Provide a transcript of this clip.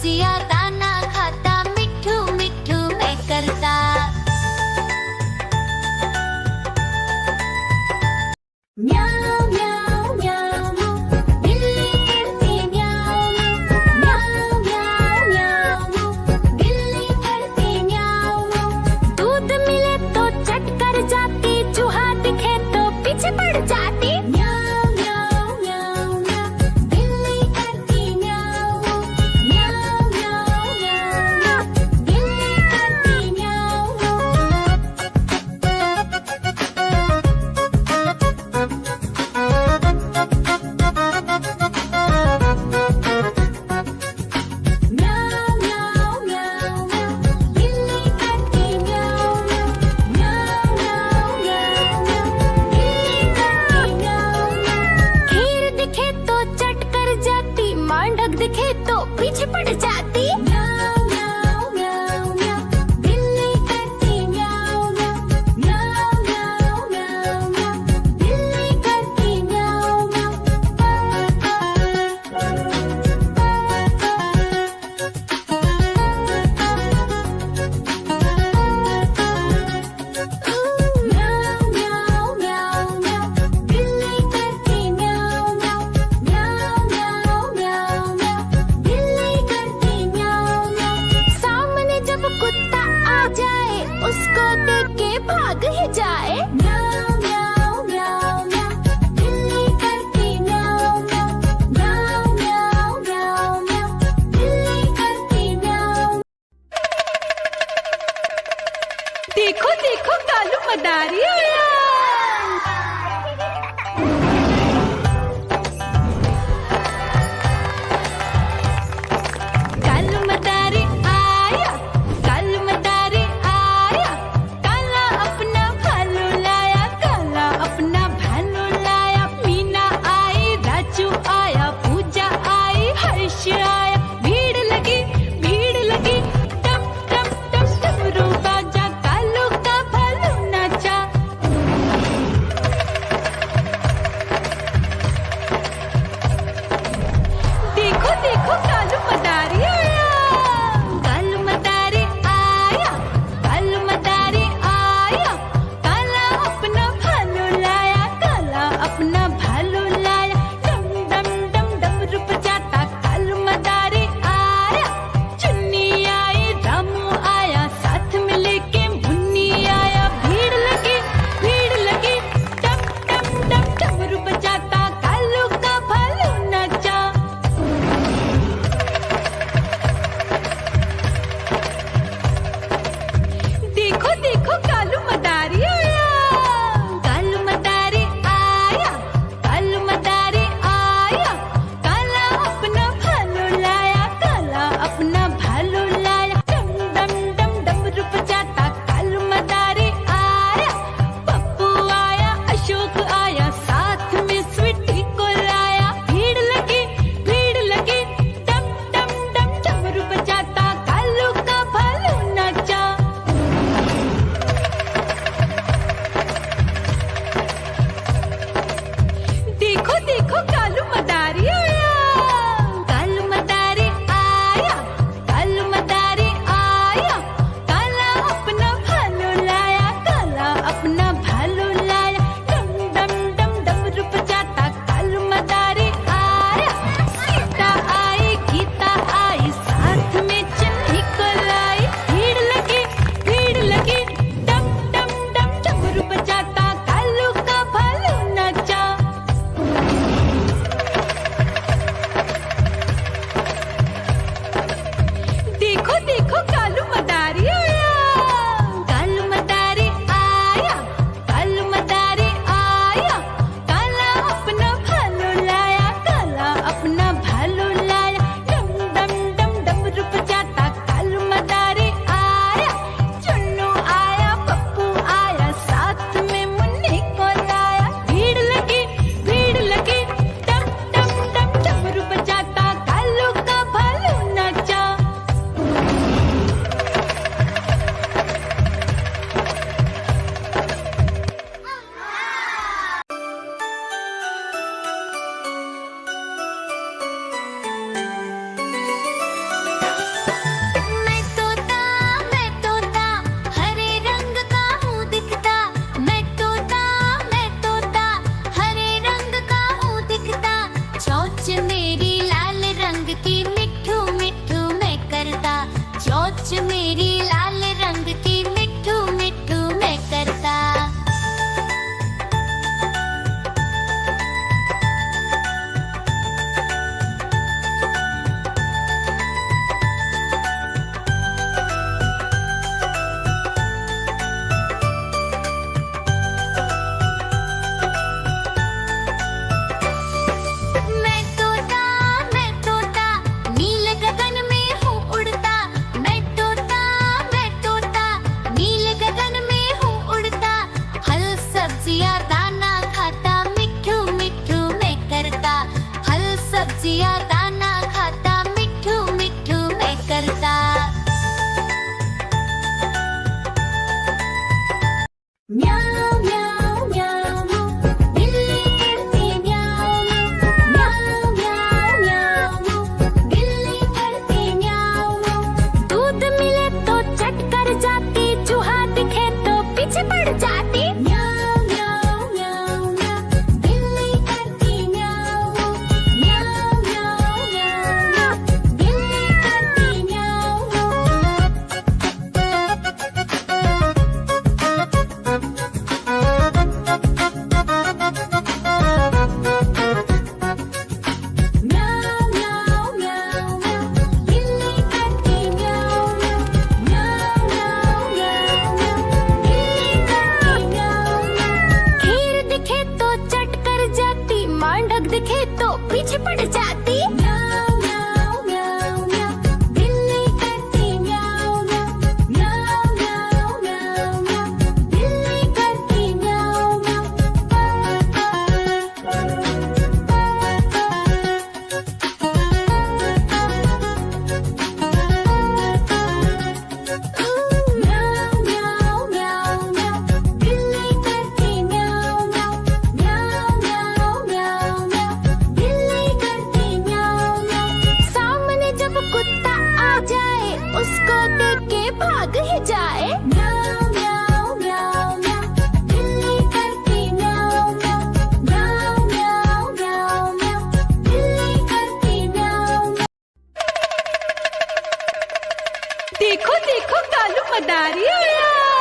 रसिया दाना खाता, मिठू मिठू मैं करता। म्याऊ म्याऊ म्याऊ, बिल्ली करती म्याऊ म्याऊ म्याऊ म्याऊ, बिल्ली करती म्याऊ। दूध मिले तो चट कर जाती, चूहा दिखे तो पीछे पड़ जाती। म्याऊ म्याऊ म्याऊ म्याऊ, बिल्ली करती म्याऊ म्याऊ म्याऊ म्याऊ, बिल्ली करती म्याऊ। म्याऊ म्याऊ म्याऊ म्याऊ, बिल्ली करती म्याऊ म्याऊ म्याऊ म्याऊ म्याऊ, बिल्ली करती म्याऊ। खीर दिखे तो चट कर जाती, मांडक दिखे तो पीछे पड़ जाती। म्याऊ म्याऊ म्याऊ म्याऊ, बिल्ली करती म्याऊ म्याऊ म्याऊ म्याऊ म्याऊ, बिल्ली करती म्याऊ म्याऊ म्याऊ म्याऊ म्याऊ, बिल्ली करती म्याऊ म्याऊ म्याऊ म्याऊ म्याऊ म्याऊ, बिल्ली करती म्याऊ म्याऊ। सामने जब कुत्ता आ जाए, उसको देख के भाग ही जाए। म्याऊ म्याऊ म्याऊ म्याऊ, बिल्ली करती म्याऊ म्याऊ म्याऊ म्याऊ म्याऊ म्याऊ, बिल्ली करती म्याऊ। देखो देखो कालू मदारी आया। कालू मदारी आया, कालू मदारी आया, काला अपना भालू लाया, काला अपना भालू लाया। मीना आई, राजू आया, पूजा आई, हर्ष आया। भीड़ लगी टम टम टम डमरू बाजा, कालू का भालू नाचा। देखो देखो कालू मदारी आया।